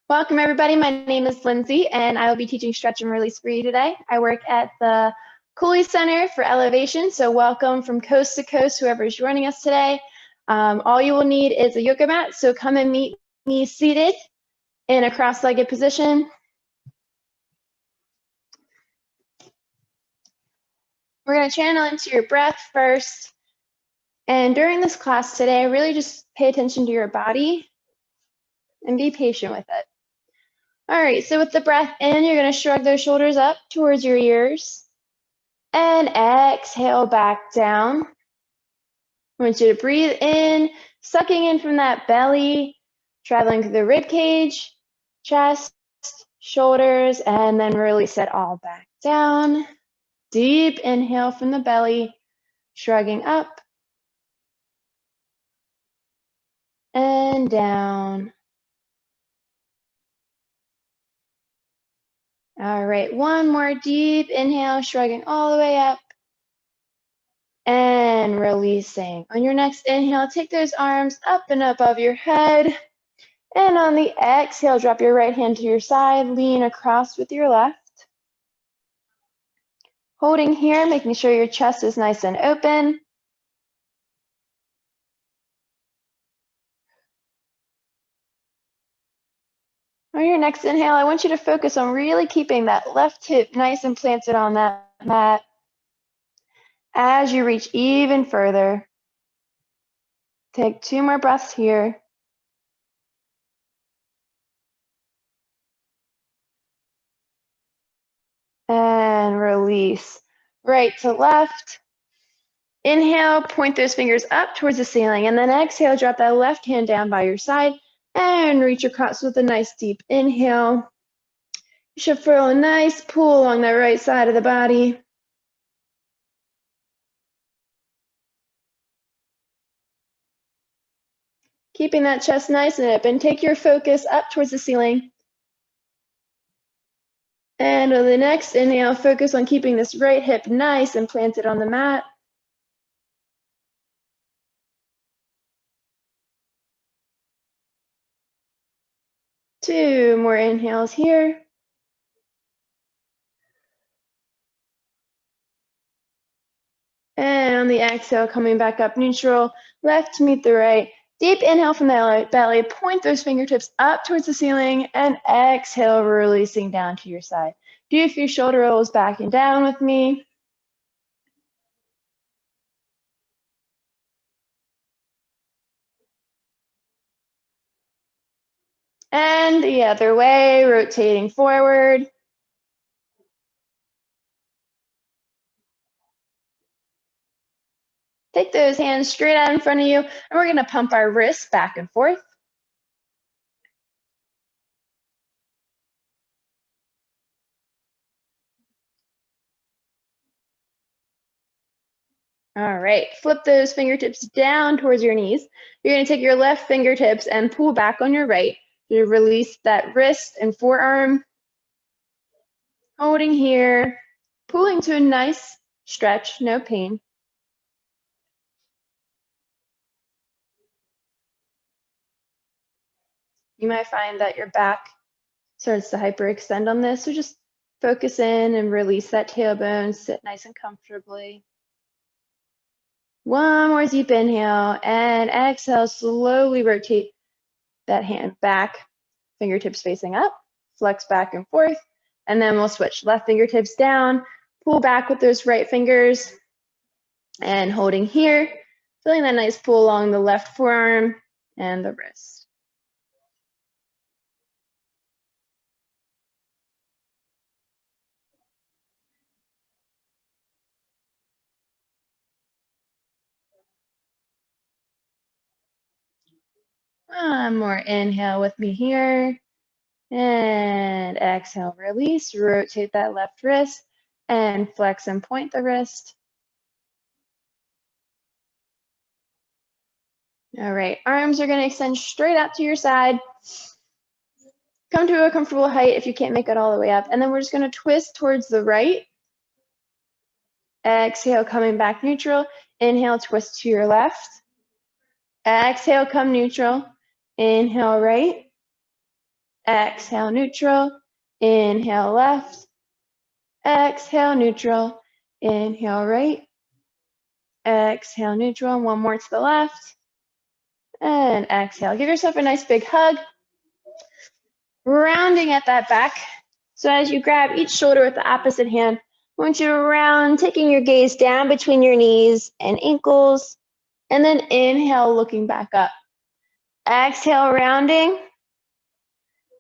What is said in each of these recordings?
Welcome everybody, my name is Lindsay and I will be teaching stretch and release for you today. I work at the Cooley Center for Elevation, so welcome from coast to coast, whoever's joining us today. All you will need is a yoga mat, so come and meet me seated in a cross-legged position. We're going to channel into your breath first, and during this class today, really just pay attention to your body and be patient with it. All right, so with the breath in, you're going to shrug those shoulders up towards your ears and exhale back down. I want you to breathe in, sucking in from that belly, traveling through the rib cage, chest, shoulders, and then release it all back down. Deep inhale from the belly, shrugging up and down. All right, one more deep inhale, shrugging all the way up and releasing. On your next inhale, take those arms up and above your head. And on the exhale, drop your right hand to your side, lean across with your left. Holding here, making sure your chest is nice and open. On your next inhale, I want you to focus on really keeping that left hip nice and planted on that mat as you reach even further. Take 2 more breaths here. And release. Right to left. Inhale, point those fingers up towards the ceiling, and then exhale, drop that left hand down by your side and reach across with a nice deep inhale. You should feel a nice pull along the right side of the body. Keeping that chest nice and open, take your focus up towards the ceiling. And on the next inhale, focus on keeping this right hip nice and planted on the mat. Two more inhales here. And on the exhale, coming back up neutral, left to meet the right. Deep inhale from the belly, point those fingertips up towards the ceiling, and exhale, releasing down to your side. Do a few shoulder rolls back and down with me. And the other way, rotating forward. Take those hands straight out in front of you, and we're going to pump our wrists back and forth. All right, flip those fingertips down towards your knees. You're going to take your left fingertips and pull back on your right to release that wrist and forearm. Holding here, pulling to a nice stretch, no pain. You might find that your back starts to hyperextend on this, so just focus in and release that tailbone, sit nice and comfortably. One more deep inhale and exhale, slowly rotate that hand back, fingertips facing up, flex back and forth, and then we'll switch. Left fingertips down, pull back with those right fingers, and holding here, feeling that nice pull along the left forearm and the wrist. One more inhale with me here. And exhale, release, rotate that left wrist and flex and point the wrist. All right, arms are going to extend straight out to your side. Come to a comfortable height if you can't make it all the way up. And then we're just going to twist towards the right. Exhale, coming back neutral. Inhale, twist to your left. Exhale, come neutral. Inhale, right. Exhale, neutral. Inhale, left. Exhale, neutral. Inhale, right. Exhale, neutral. One more to the left. And exhale. Give yourself a nice big hug. Rounding at that back. So as you grab each shoulder with the opposite hand, I want you to round, taking your gaze down between your knees and ankles. And then inhale, looking back up. Exhale, rounding.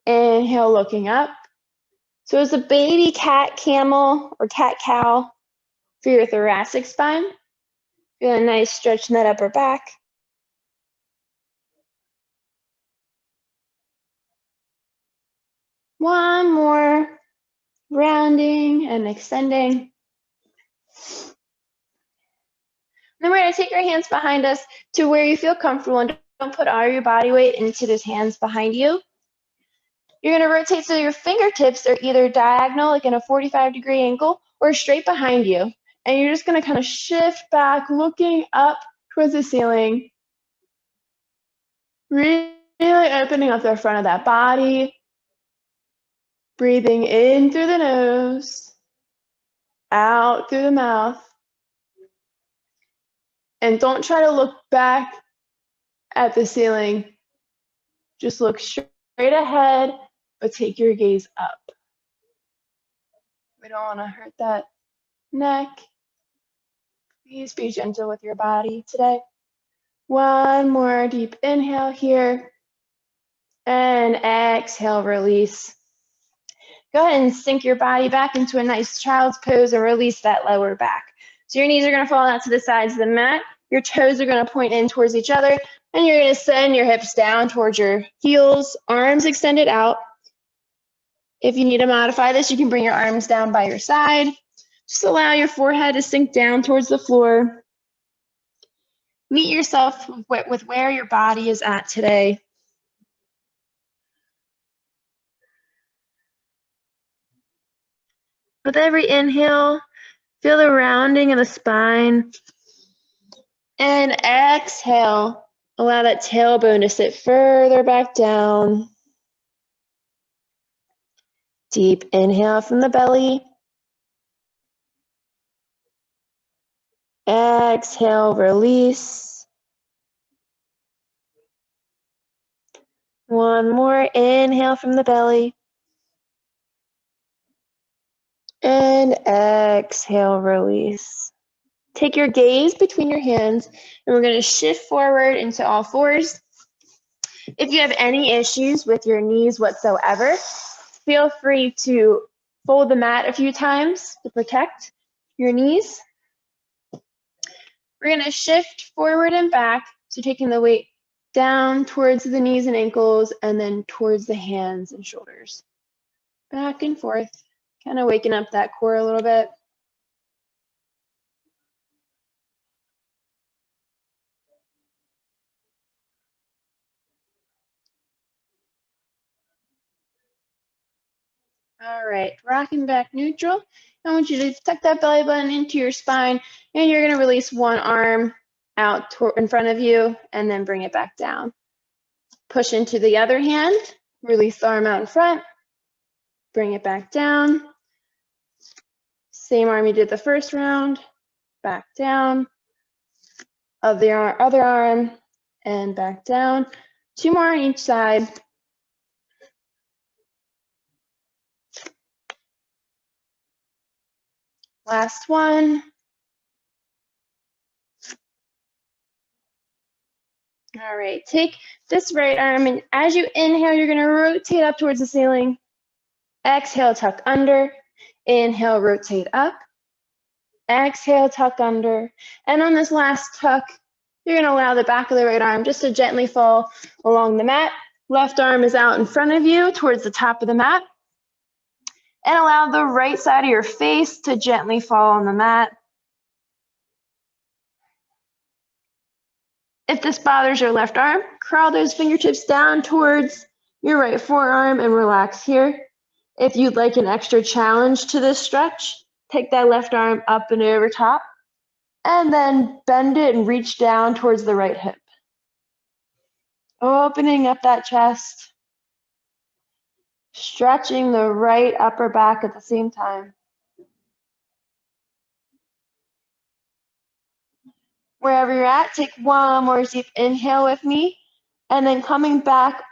Inhale, looking up. So it's a baby cat camel or cat cow for your thoracic spine. Feel a nice stretch in that upper back. One more, rounding and extending. Then we're going to take our hands behind us to where you feel comfortable, and don't put all your body weight into those hands behind you. You're going to rotate so your fingertips are either diagonal, like in a 45-degree angle, or straight behind you. And you're just going to kind of shift back, looking up towards the ceiling. Really opening up the front of that body. Breathing in through the nose, out through the mouth. And don't try to look back at the ceiling. Just look straight ahead, but take your gaze up. We don't want to hurt that neck. Please be gentle with your body today. One more deep inhale here. And exhale, release. Go ahead and sink your body back into a nice child's pose and release that lower back. So your knees are going to fall out to the sides of the mat. Your toes are going to point in towards each other. And you're going to send your hips down towards your heels, arms extended out. If you need to modify this, you can bring your arms down by your side. Just allow your forehead to sink down towards the floor. Meet yourself with where your body is at today. With every inhale, feel the rounding of the spine. And exhale, allow that tailbone to sit further back down. Deep inhale from the belly. Exhale, release. One more inhale from the belly. And exhale, release. Take your gaze between your hands, and we're going to shift forward into all fours. If you have any issues with your knees whatsoever, feel free to fold the mat a few times to protect your knees. We're going to shift forward and back, so taking the weight down towards the knees and ankles, and then towards the hands and shoulders. Back and forth, kind of waking up that core a little bit. All right, rocking back neutral. I want you to tuck that belly button into your spine, and you're going to release one arm out in front of you, and then bring it back down. Push into the other hand, release the arm out in front, bring it back down. Same arm you did the first round, back down. Of the other arm, and back down. Two more on each side. Last one. All right, take this right arm, and as you inhale, you're going to rotate up towards the ceiling. Exhale, tuck under. Inhale, rotate up. Exhale, tuck under. And on this last tuck, you're going to allow the back of the right arm just to gently fall along the mat. Left arm is out in front of you towards the top of the mat. And allow the right side of your face to gently fall on the mat. If this bothers your left arm, curl those fingertips down towards your right forearm and relax here. If you'd like an extra challenge to this stretch, take that left arm up and over top, and then bend it and reach down towards the right hip. Opening up that chest. Stretching the right upper back at the same time. Wherever you're at, take one more deep inhale with me, and then coming back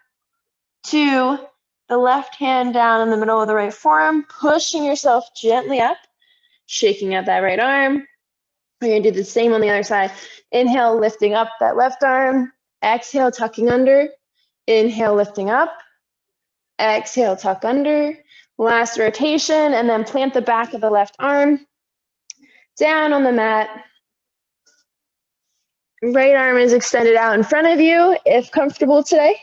to the left hand down in the middle of the right forearm, pushing yourself gently up, shaking out that right arm. We're going to do the same on the other side. Inhale, lifting up that left arm. Exhale, tucking under. Inhale, lifting up. Exhale, tuck under. Last rotation, and then plant the back of the left arm down on the mat. Right arm is extended out in front of you if comfortable today.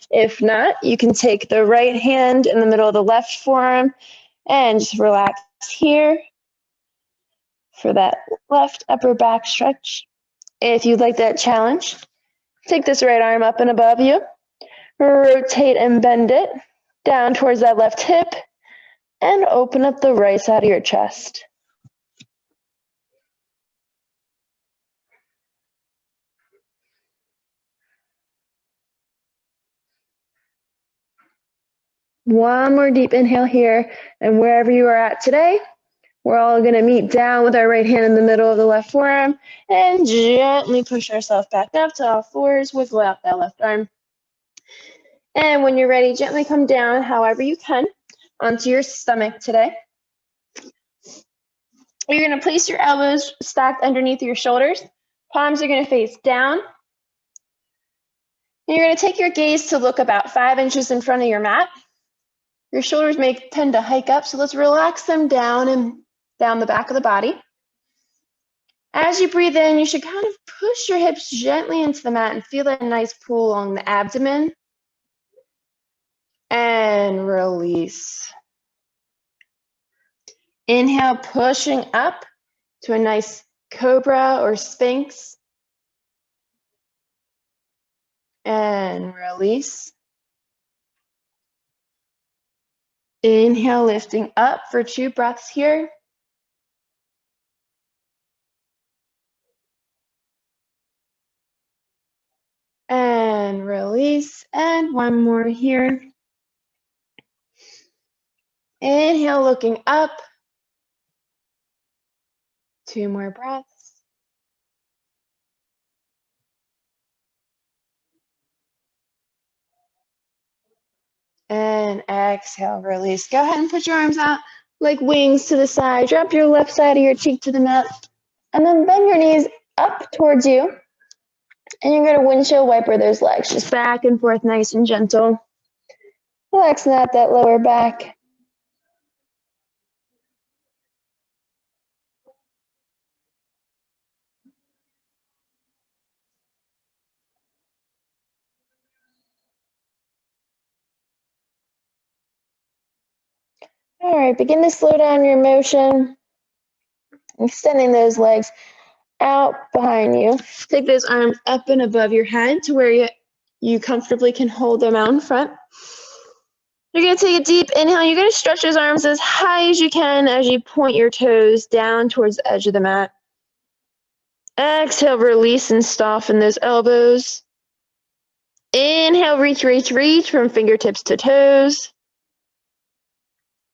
If not, you can take the right hand in the middle of the left forearm and just relax here for that left upper back stretch. If you'd like that challenge, take this right arm up and above you, rotate and bend it down towards that left hip, and open up the right side of your chest. One more deep inhale here, and wherever you are at today, we're all going to meet down with our right hand in the middle of the left forearm and gently push ourselves back up to all fours, wiggle out that left arm. And when you're ready, gently come down however you can onto your stomach today. You're going to place your elbows stacked underneath your shoulders. Palms are going to face down. And you're going to take your gaze to look about 5 inches in front of your mat. Your shoulders may tend to hike up, so let's relax them down and down the back of the body. As you breathe in, you should kind of push your hips gently into the mat and feel that nice pull along the abdomen. And release. Inhale, pushing up to a nice cobra or sphinx. And release. Inhale, lifting up for 2 breaths here. And release. And one more here. Inhale, looking up. 2 more breaths. And exhale, release. Go ahead and put your arms out like wings to the side. Drop your left side of your cheek to the mat. And then bend your knees up towards you. And you're going to windshield wiper those legs, just back and forth, nice and gentle. Relaxing out that lower back. All right, begin to slow down your motion, extending those legs out behind you. Take those arms up and above your head to where you comfortably can hold them out in front. You're going to take a deep inhale. You're going to stretch those arms as high as you can as you point your toes down towards the edge of the mat. Exhale, release and soften those elbows. Inhale, reach, reach, reach from fingertips to toes.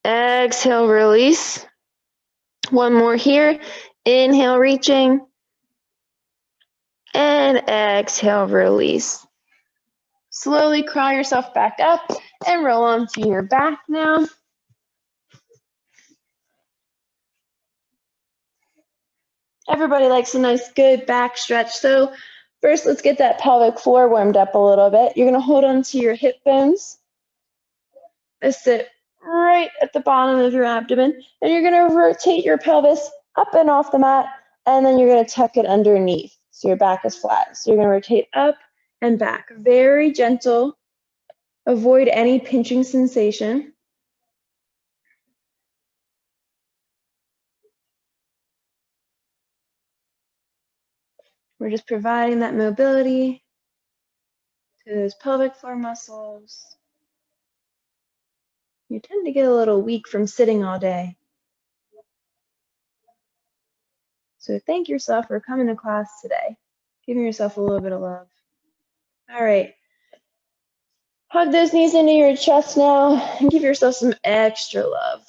Exhale, release. One more here. Inhale, reaching. And exhale, release. Slowly crawl yourself back up and roll onto your back now. Everybody likes a nice good back stretch. So first, let's get that pelvic floor warmed up a little bit. You're going to hold onto your hip bones. Sit right at the bottom of your abdomen. And you're going to rotate your pelvis up and off the mat. And then you're going to tuck it underneath. So your back is flat. So you're going to rotate up and back. Very gentle. Avoid any pinching sensation. We're just providing that mobility to those pelvic floor muscles. You tend to get a little weak from sitting all day. So thank yourself for coming to class today. Giving yourself a little bit of love. All right. Hug those knees into your chest now and give yourself some extra love.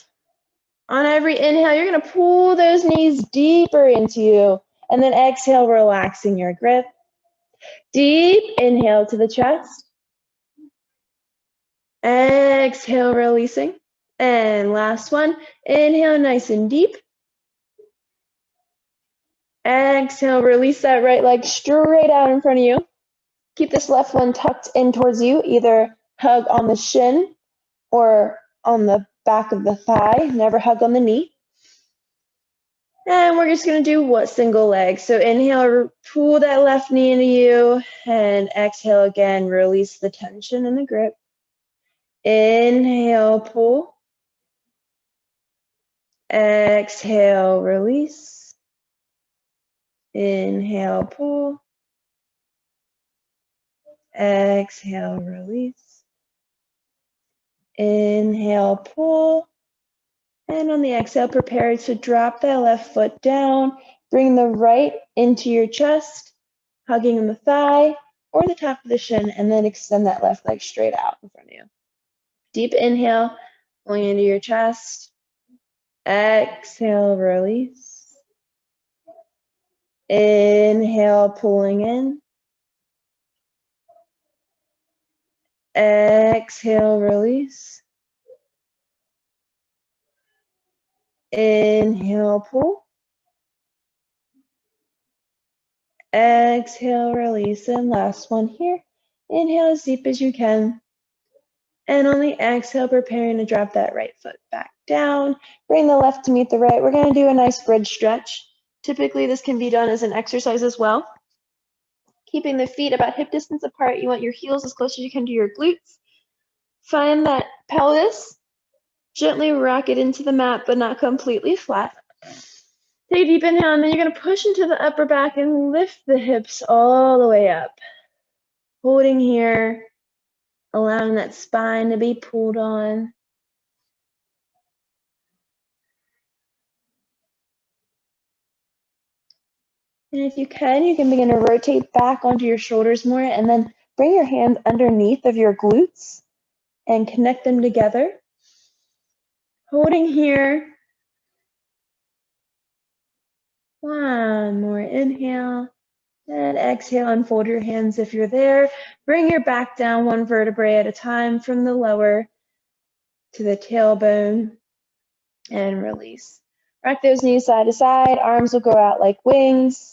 On every inhale, you're going to pull those knees deeper into you. And then exhale, relaxing your grip. Deep inhale to the chest. Exhale, releasing. And last one. Inhale, nice and deep. Exhale, release that right leg straight out in front of you. Keep this left one tucked in towards you. Either hug on the shin or on the back of the thigh. Never hug on the knee. And we're just going to do what single leg. So inhale, pull that left knee into you. And exhale again, release the tension in the grip. Inhale, pull. Exhale, release. Inhale, pull. Exhale, release. Inhale, pull. And on the exhale, prepare to drop that left foot down. Bring the right into your chest, hugging the thigh or the top of the shin, and then extend that left leg straight out in front of you. Deep inhale, pulling into your chest. Exhale, release. Inhale, pulling in. Exhale, release. Inhale, pull. Exhale, release, and last one here. Inhale as deep as you can. And on the exhale, preparing to drop that right foot back down. Bring the left to meet the right. We're going to do a nice bridge stretch. Typically, this can be done as an exercise as well. Keeping the feet about hip distance apart. You want your heels as close as you can to your glutes. Find that pelvis. Gently rock it into the mat, but not completely flat. Take a deep inhale, and then you're going to push into the upper back and lift the hips all the way up. Holding here, allowing that spine to be pulled on. And if you can begin to rotate back onto your shoulders more, and then bring your hands underneath of your glutes and connect them together. Holding here. One more inhale. And exhale, unfold your hands if you're there. Bring your back down one vertebrae at a time from the lower to the tailbone and release. Rock those knees side to side. Arms will go out like wings.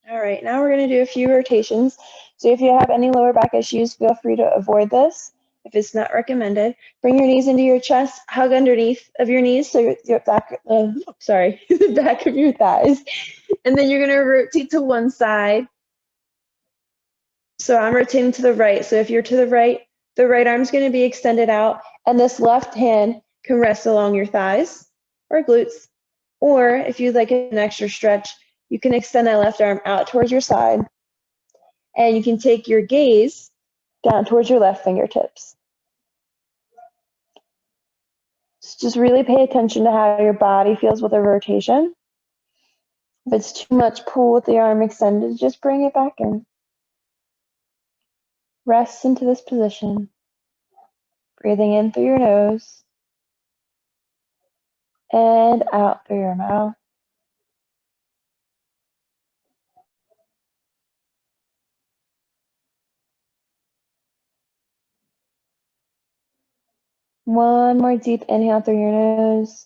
All right, now we're going to do a few rotations. So if you have any lower back issues, feel free to avoid this if it's not recommended. Bring your knees into your chest, hug underneath of your knees, so your back, the back of your thighs. And then you're going to rotate to one side. So I'm rotating to the right. So if you're to the right arm's going to be extended out, and this left hand can rest along your thighs or glutes. Or if you'd like an extra stretch, you can extend that left arm out towards your side, and you can take your gaze down towards your left fingertips. So just really pay attention to how your body feels with a rotation. If it's too much pull with the arm extended, just bring it back in. Rest into this position. Breathing in through your nose and out through your mouth. One more deep inhale through your nose.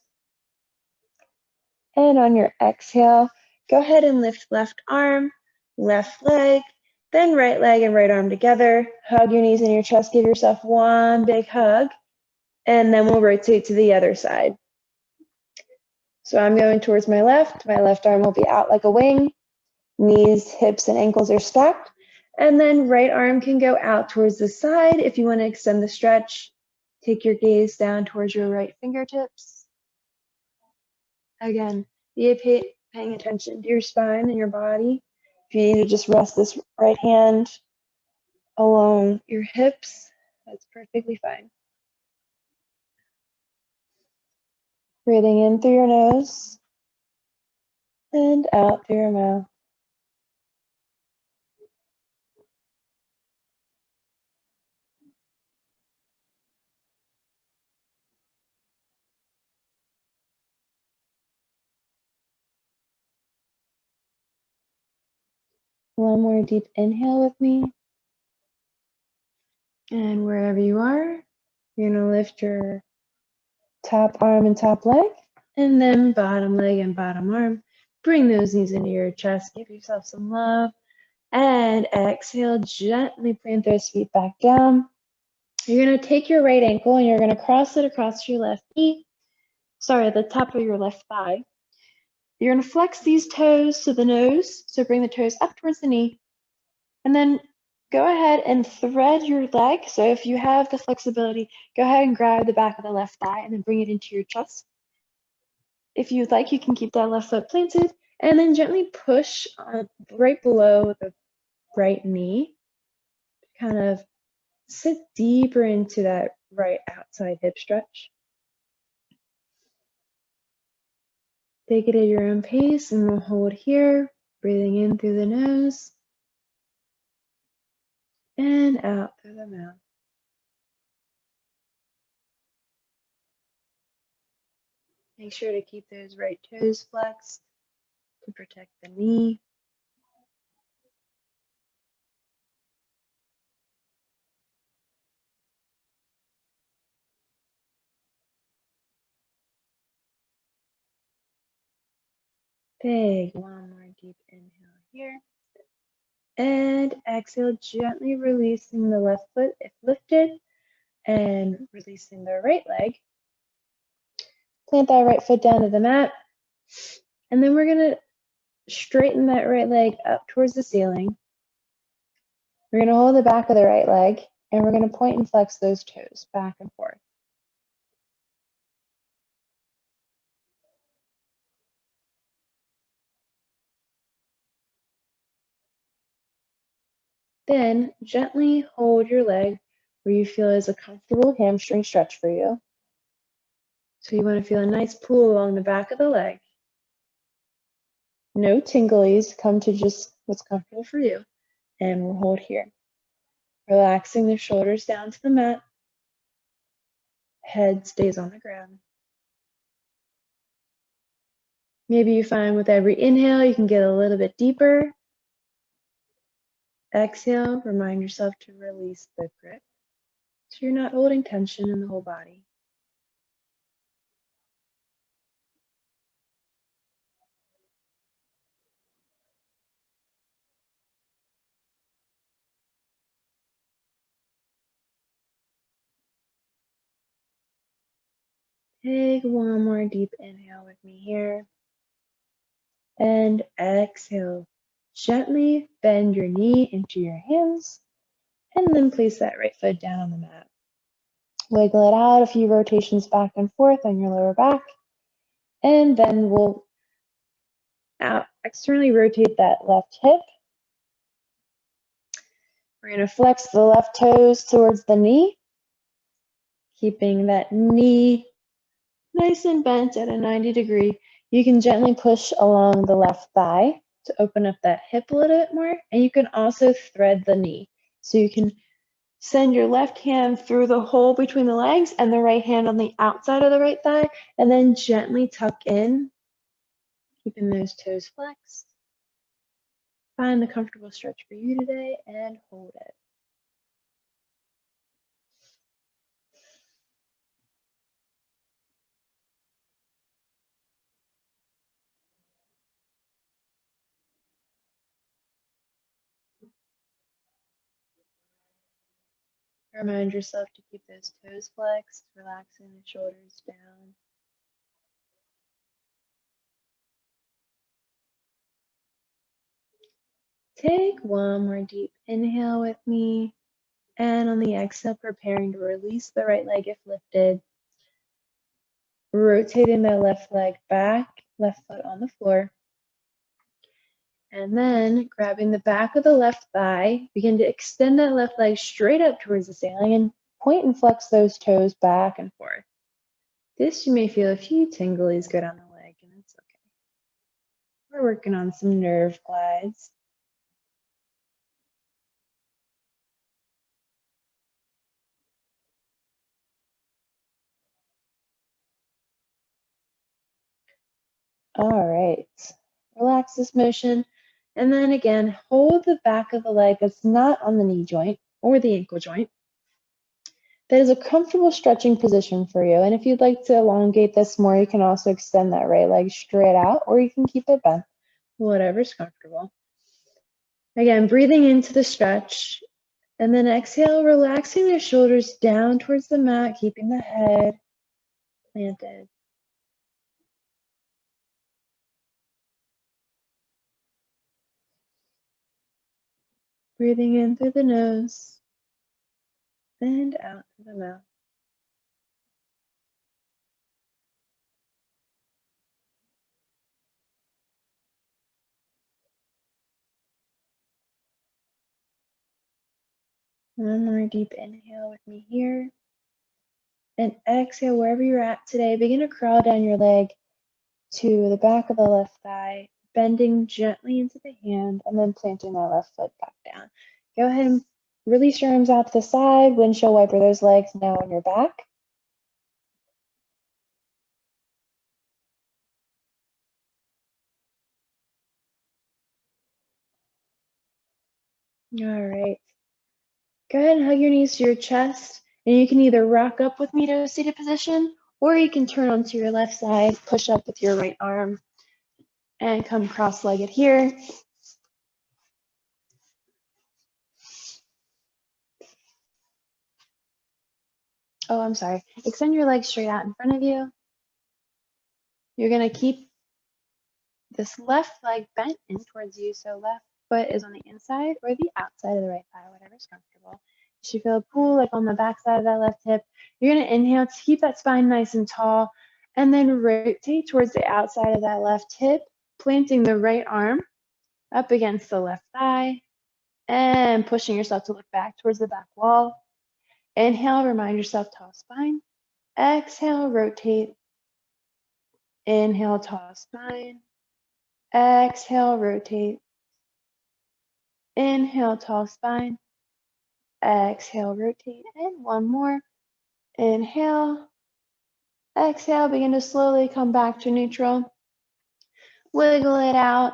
And on your exhale, go ahead and lift left arm, left leg, then right leg and right arm together. Hug your knees in your chest. Give yourself one big hug. And then we'll rotate to the other side. So I'm going towards my left. My left arm will be out like a wing. Knees, hips, and ankles are stacked. And then right arm can go out towards the side if you want to extend the stretch. Take your gaze down towards your right fingertips. Again, be paying attention to your spine and your body. If you need to just rest this right hand along your hips, that's perfectly fine. Breathing in through your nose and out through your mouth. One more deep inhale with me. And wherever you are, you're going to lift your top arm and top leg, and then bottom leg and bottom arm. Bring those knees into your chest. Give yourself some love. And exhale, gently plant those feet back down. You're going to take your right ankle and you're going to cross it across your left knee. Sorry, the top of your left thigh. You're going to flex these toes to the nose. So bring the toes up towards the knee. And then go ahead and thread your leg. So if you have the flexibility, go ahead and grab the back of the left thigh and then bring it into your chest. If you'd like, you can keep that left foot planted and then gently push right below the right knee. Kind of sit deeper into that right outside hip stretch. Take it at your own pace and we'll hold here, breathing in through the nose and out through the mouth. Make sure to keep those right toes flexed to protect the knee. Take one more deep inhale here. And exhale, gently releasing the left foot if lifted and releasing the right leg. Plant that right foot down to the mat. And then we're going to straighten that right leg up towards the ceiling. We're going to hold the back of the right leg and we're going to point and flex those toes back and forth. Then gently hold your leg where you feel is a comfortable hamstring stretch for you. So you want to feel a nice pull along the back of the leg. No tinglies, come to just what's comfortable for you. And we'll hold here. Relaxing the shoulders down to the mat. Head stays on the ground. Maybe you find with every inhale you can get a little bit deeper. Exhale, remind yourself to release the grip so you're not holding tension in the whole body. Take one more deep inhale with me here. And exhale. Gently bend your knee into your hands and then place that right foot down on the mat. Wiggle it out a few rotations back and forth on your lower back. And then we'll externally rotate that left hip. We're going to flex the left toes towards the knee, keeping that knee nice and bent at a 90 degree. You can gently push along the left thigh to open up that hip a little bit more, and you can also thread the knee. So you can send your left hand through the hole between the legs and the right hand on the outside of the right thigh, and then gently tuck in, keeping those toes flexed. Find the comfortable stretch for you today and hold it. Remind yourself to keep those toes flexed, relaxing the shoulders down. Take one more deep inhale with me. And on the exhale, preparing to release the right leg if lifted. Rotating that left leg back, left foot on the floor. And then grabbing the back of the left thigh, begin to extend that left leg straight up towards the ceiling and point and flex those toes back and forth. This, you may feel a few tinglies go down the leg, and it's okay. We're working on some nerve glides. All right, relax this motion. And then again, hold the back of the leg that's not on the knee joint or the ankle joint. That is a comfortable stretching position for you. And if you'd like to elongate this more, you can also extend that right leg straight out, or you can keep it bent, whatever's comfortable. Again, breathing into the stretch, and then exhale, relaxing the shoulders down towards the mat, keeping the head planted. Breathing in through the nose and out through the mouth. One more deep inhale with me here. And exhale wherever you're at today. Begin to crawl down your leg to the back of the left thigh, bending gently into the hand, and then planting that left foot back down. Go ahead and release your arms out to the side. Windshield wiper those legs now on your back. All right. Go ahead and hug your knees to your chest, and you can either rock up with me to a seated position, or you can turn onto your left side, push up with your right arm, and come cross-legged here. Oh, I'm sorry. Extend your legs straight out in front of you. You're going to keep this left leg bent in towards you, so left foot is on the inside or the outside of the right thigh, whatever's comfortable. You should feel a pull like on the back side of that left hip. You're going to inhale to keep that spine nice and tall, and then rotate towards the outside of that left hip, planting the right arm up against the left thigh, and pushing yourself to look back towards the back wall. Inhale, remind yourself, tall spine. Exhale, rotate. Inhale, tall spine. Exhale, rotate. Inhale, tall spine. Exhale, rotate. And one more. Inhale. Exhale, begin to slowly come back to neutral. Wiggle it out,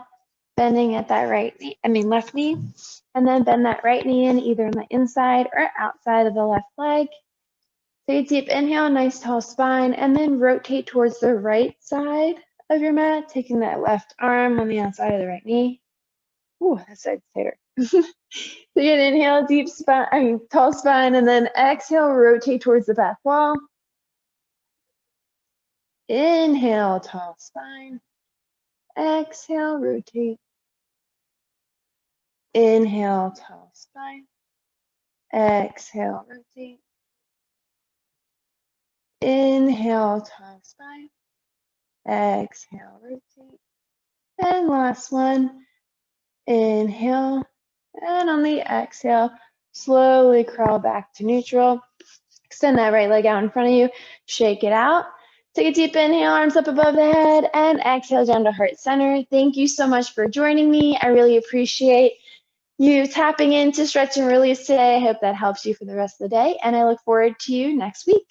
bending at that left knee. And then bend that right knee in either on the inside or outside of the left leg. Take a deep inhale, nice tall spine, and then rotate towards the right side of your mat, taking that left arm on the outside of the right knee. Ooh, that side's tighter. So you're gonna inhale, deep spine, tall spine, and then exhale, rotate towards the back wall. Inhale, tall spine. Exhale, rotate. Inhale, tall spine. Exhale, rotate. Inhale, tall spine. Exhale, rotate. And last one. Inhale. And on the exhale, slowly crawl back to neutral. Extend that right leg out in front of you. Shake it out. Take a deep inhale, arms up above the head, and exhale down to heart center. Thank you so much for joining me. I really appreciate you tapping into stretch and release today. I hope that helps you for the rest of the day, and I look forward to you next week.